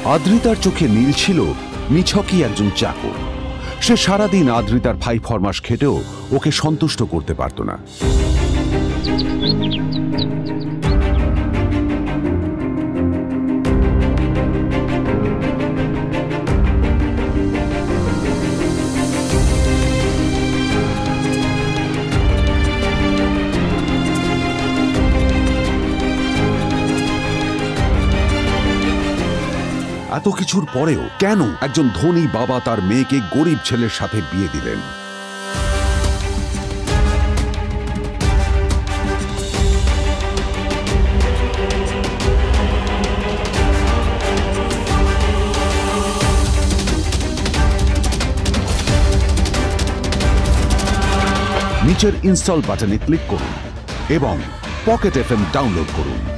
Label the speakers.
Speaker 1: আদ্রিতার চোখে নীল ছিল নিছকই একজন চাকর। সে সারাদিন আদ্রিতার ভাই ফরমাস খেটেও ওকে সন্তুষ্ট করতে পারত না। এত কিছুর পরেও কেন একজন ধনী বাবা তার মেয়েকে গরিব ছেলের সাথে বিয়ে দিলেন? নিচের ইনস্টল বাটনে ক্লিক করুন এবং পকেট FM ডাউনলোড করুন।